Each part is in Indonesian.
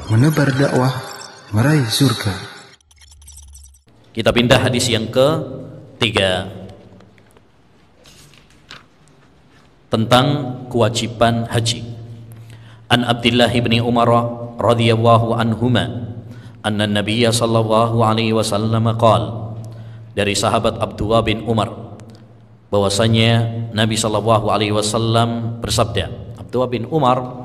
Menebar dakwah meraih surga. Kita pindah hadis yang ketiga tentang kewajiban haji. An Abdullah bin Umar radhiyallahu anhuma anna Nabiy sallallahu alaihi wasallam qala, dari sahabat Abdullah bin Umar bahwasanya Nabi sallallahu alaihi wasallam bersabda. Abdullah bin Umar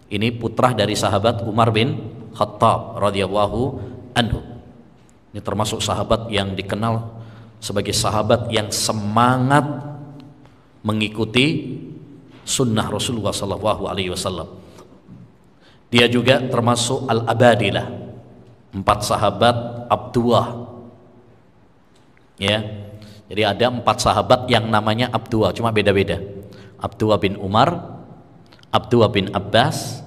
ini putra dari sahabat Umar bin Khattab radhiyallahu anhu. Ini termasuk sahabat yang dikenal sebagai sahabat yang semangat mengikuti sunnah Rasulullah sallallahu alaihi wasallam. Dia juga termasuk al-abadilah, 4 sahabat Abdullah. Ya. Jadi ada 4 sahabat yang namanya Abdullah, cuma beda-beda. Abdullah bin Umar, Abdullah bin Abbas,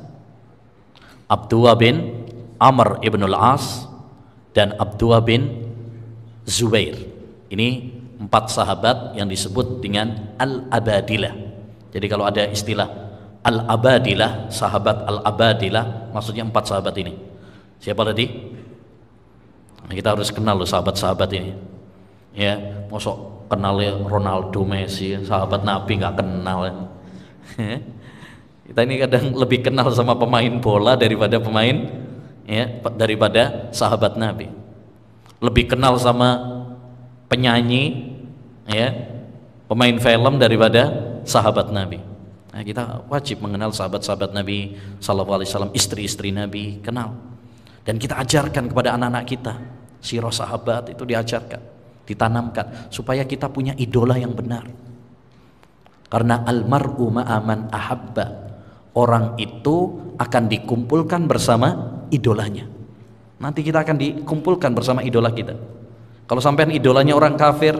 Abdullah bin Amr ibn al-As, dan Abdullah bin Zubair. Ini 4 sahabat yang disebut dengan al-abadilah. Jadi kalau ada istilah al-abadilah, sahabat al-abadilah, maksudnya 4 sahabat ini. Siapa tadi? Kita harus kenal loh sahabat-sahabat ini. Ya, mosok kenalnya Ronaldo, Messi, sahabat Nabi nggak kenal. Kita ini kadang lebih kenal sama pemain bola daripada pemain, ya, daripada sahabat Nabi. Lebih kenal sama penyanyi, ya, pemain film daripada sahabat Nabi. Nah, kita wajib mengenal sahabat-sahabat Nabi sallallahu alaihi wasallam, istri-istri Nabi, kenal. Dan kita ajarkan kepada anak-anak kita, sirah sahabat itu diajarkan, ditanamkan supaya kita punya idola yang benar. Karena almar'u ma'aman ahabba, orang itu akan dikumpulkan bersama idolanya. Nanti kita akan dikumpulkan bersama idola kita. Kalau sampean idolanya orang kafir,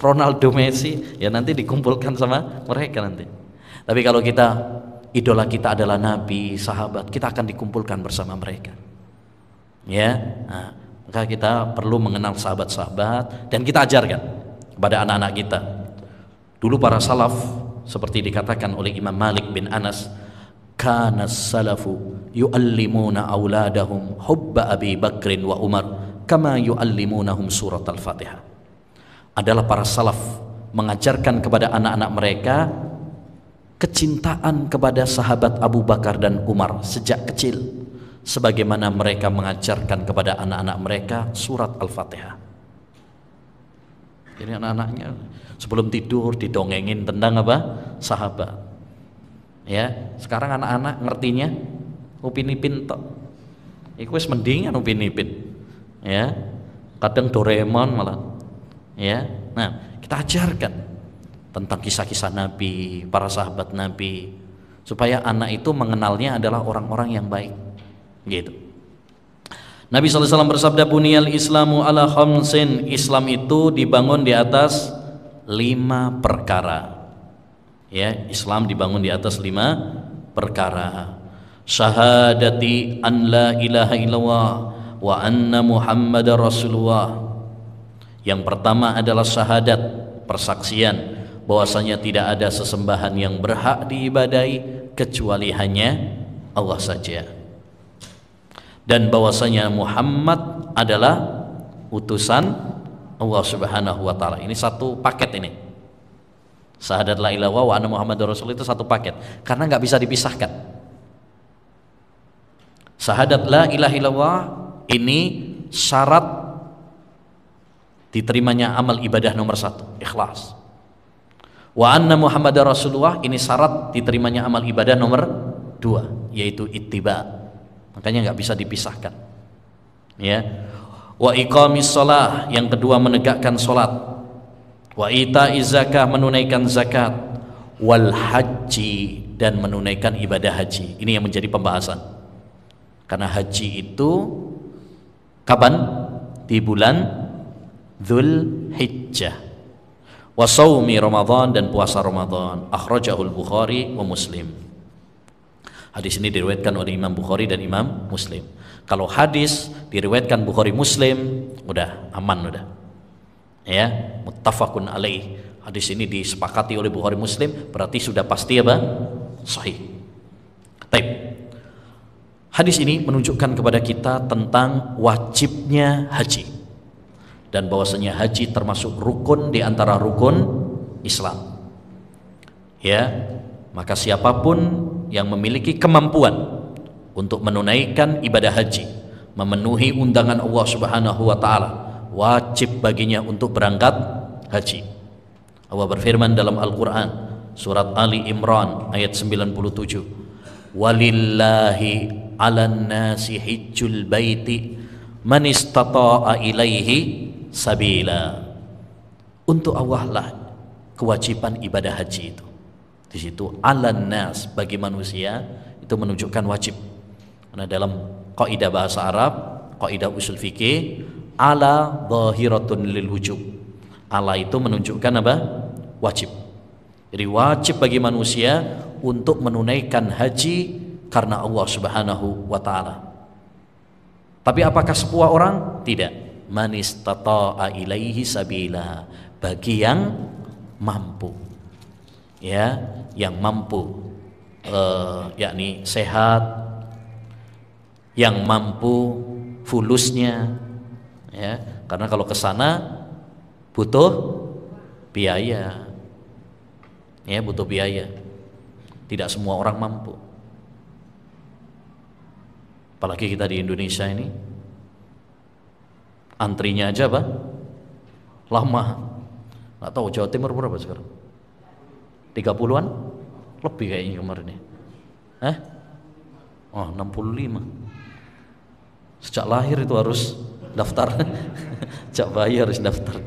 Ronaldo, Messi, ya nanti dikumpulkan sama mereka nanti. Tapi kalau idola kita adalah Nabi, sahabat, kita akan dikumpulkan bersama mereka. Ya, nah, maka kita perlu mengenal sahabat-sahabat dan kita ajarkan kepada anak-anak kita. Dulu para salaf seperti dikatakan oleh Imam Malik bin Anas, kana salafu yu'allimuna auladahum hubba Abi Bakrin wa Umar kama yu'allimunahum surat al-Fatihah. Adalah para salaf mengajarkan kepada anak-anak mereka kecintaan kepada sahabat Abu Bakar dan Umar sejak kecil, sebagaimana mereka mengajarkan kepada anak-anak mereka surat Al-Fatihah. Jadi anak-anaknya sebelum tidur didongengin tentang apa? Sahabat. Ya, sekarang anak-anak ngertinya Upin Ipin tok. Iku wis mendingan Upin Ipin. Ya. Kadang Doraemon malah. Ya. Nah, kita ajarkan tentang kisah-kisah Nabi, para sahabat Nabi, supaya anak itu mengenalnya adalah orang-orang yang baik. Gitu. Nabi SAW bersabda, buniyal islamu ala khamsin, Islam itu dibangun di atas 5 perkara. Ya, Islam dibangun di atas 5 perkara. Syahadati an la ilaha illallah wa anna Muhammadar Rasulullah. Yang pertama adalah syahadat, persaksian bahwasanya tidak ada sesembahan yang berhak diibadahi kecuali hanya Allah saja, dan bahwasanya Muhammad adalah utusan Allah Subhanahu wa taala. Ini satu paket ini. Syahadat la ilaha illallah wa anna Muhammadar Rasul itu satu paket karena nggak bisa dipisahkan. Syahadat la ilaha illallah ini syarat diterimanya amal ibadah nomor 1, ikhlas. Wa anna Muhammadar Rasulullah ini syarat diterimanya amal ibadah nomor 2, yaitu ittiba. Makanya nggak bisa dipisahkan. Ya. Wa iqamis shalah, yang kedua menegakkan salat. Wa itaiz zakah, menunaikan zakat. Wal haji, dan menunaikan ibadah haji. Ini yang menjadi pembahasan. Karena haji itu kapan? Di bulan Dzulhijjah. Wa shaumi Ramadan, dan puasa Ramadan. Akhrajahul Bukhari wa Muslim. Hadis ini diriwayatkan oleh Imam Bukhari dan Imam Muslim. Kalau hadis diriwayatkan Bukhari Muslim, udah aman udah. Ya, muttafaqun alaih. Hadis ini disepakati oleh Bukhari Muslim, berarti sudah pasti apa? Sahih. Baik. Hadis ini menunjukkan kepada kita tentang wajibnya haji dan bahwasanya haji termasuk rukun di antara rukun Islam. Ya, maka siapapun yang memiliki kemampuan untuk menunaikan ibadah haji, memenuhi undangan Allah Subhanahu wa taala, wajib baginya untuk berangkat haji. Allah berfirman dalam Al-Qur'an surat Ali Imran ayat 97, walillahi 'alan nasi hijjul baiti man istata'a ilaihi sabila. Untuk Allah lah kewajiban ibadah haji itu. Di situ 'alan nas, bagi manusia, itu menunjukkan wajib. Karena dalam kaidah bahasa Arab, kaidah usul fikih, ala dhahiratun lil wujub. Ala itu menunjukkan apa? Wajib. Jadi wajib bagi manusia untuk menunaikan haji karena Allah Subhanahu wa taala. Tapi apakah semua orang? Tidak. Man istata'a ilaihi sabila, bagi yang mampu. Ya, yang mampu yakni sehat, yang mampu fulusnya, ya, karena kalau ke sana butuh biaya. Ya, butuh biaya. Tidak semua orang mampu. Apalagi kita di Indonesia ini, antrinya aja apa? Lama. Nggak tahu Jawa Timur berapa sekarang? 30-an? Lebih kayaknya kemarin ya. Oh, 65. Sejak lahir itu harus daftar. Sejak bayi harus daftar.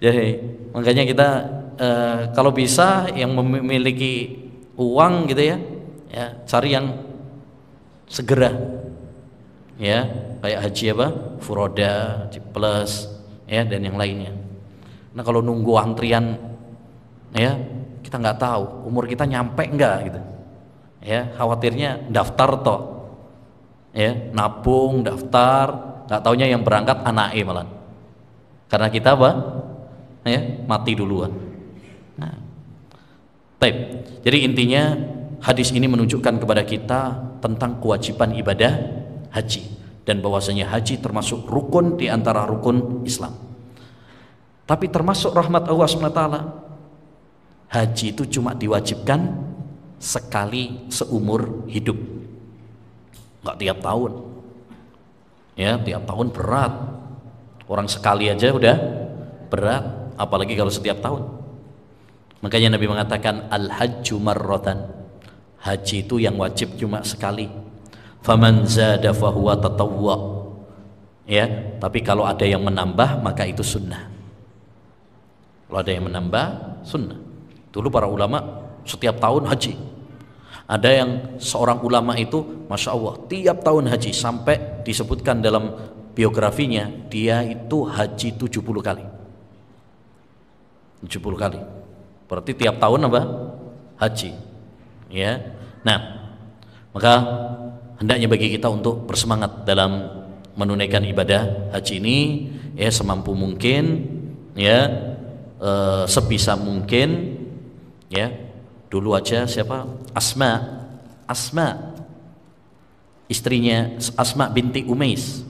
Jadi makanya kita kalau bisa yang memiliki uang gitu ya, cari yang segera, ya, kayak haji apa, furoda, haji plus, ya, dan yang lainnya. Nah kalau nunggu antrian, ya, kita nggak tahu umur kita nyampe nggak gitu, ya, khawatirnya daftar toh, ya, nabung daftar, nggak taunya yang berangkat anaknya malah, karena kita apa? Ya, mati duluan. Nah, baik. Jadi intinya hadis ini menunjukkan kepada kita tentang kewajiban ibadah haji dan bahwasanya haji termasuk rukun di antara rukun Islam. Tapi termasuk rahmat Allah SWT, haji itu cuma diwajibkan sekali seumur hidup, nggak tiap tahun. Ya, tiap tahun berat. Orang sekali aja udah berat, apalagi kalau setiap tahun. Makanya Nabi mengatakan al-hajju marratan, haji itu yang wajib cuma sekali. Faman zada fahuwa tatawwa, ya, tapi kalau ada yang menambah maka itu sunnah. Kalau ada yang menambah, sunnah. Dulu para ulama setiap tahun haji. Ada yang seorang ulama itu Masya Allah tiap tahun haji, sampai disebutkan dalam biografinya dia itu haji 70 kali. 70 kali. Berarti tiap tahun apa? Haji. Ya. Nah, maka hendaknya bagi kita untuk bersemangat dalam menunaikan ibadah haji ini, ya, semampu mungkin, ya, sebisa mungkin, ya. Dulu aja siapa? Asma istrinya, Asma binti Umais,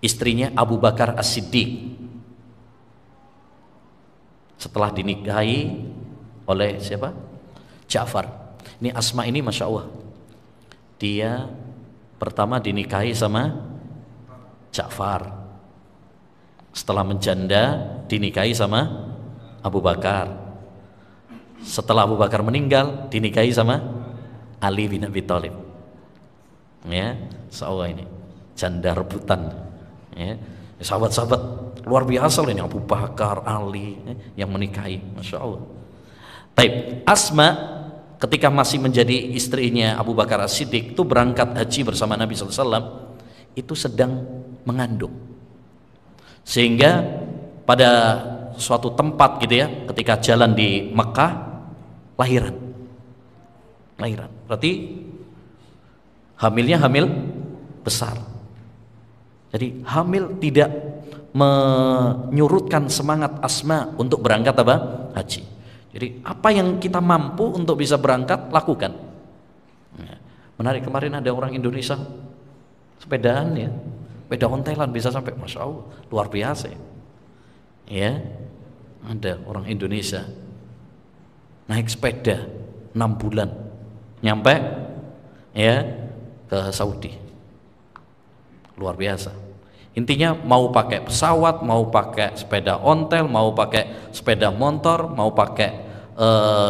istrinya Abu Bakar As-Siddiq, setelah dinikahi oleh siapa? Ja'far. Ini Asma ini Masya Allah, dia pertama dinikahi sama Ja'far, setelah menjanda dinikahi sama Abu Bakar, setelah Abu Bakar meninggal dinikahi sama Ali bin Abi Thalib. Ya, Insya ini janda rebutan, ya. Sahabat-sahabat luar biasa loh ini, Abu Bakar, Ali, yang menikahi, Masya Allah. Taib. Asma ketika masih menjadi istrinya Abu Bakar As-Siddiq itu berangkat haji bersama Nabi SAW, itu sedang mengandung, sehingga pada suatu tempat gitu ya, ketika jalan di Mekah lahiran. Berarti hamilnya hamil besar. Jadi hamil tidak menyurutkan semangat Asma untuk berangkat apa? Haji. Jadi apa yang kita mampu untuk bisa berangkat, lakukan. Menarik, kemarin ada orang Indonesia sepedaan ya, sepeda ontelan bisa sampai, Masya Allah, luar biasa ya. Ada orang Indonesia naik sepeda 6 bulan nyampe ya ke Saudi, luar biasa. Intinya mau pakai pesawat, mau pakai sepeda ontel, mau pakai sepeda motor, mau pakai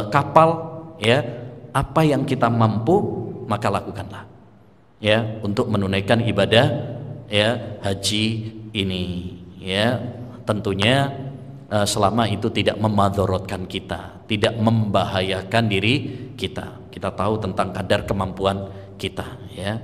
kapal ya, apa yang kita mampu maka lakukanlah ya untuk menunaikan ibadah ya haji ini ya, tentunya selama itu tidak memadorotkan kita, tidak membahayakan diri kita. Kita tahu tentang kadar kemampuan kita ya.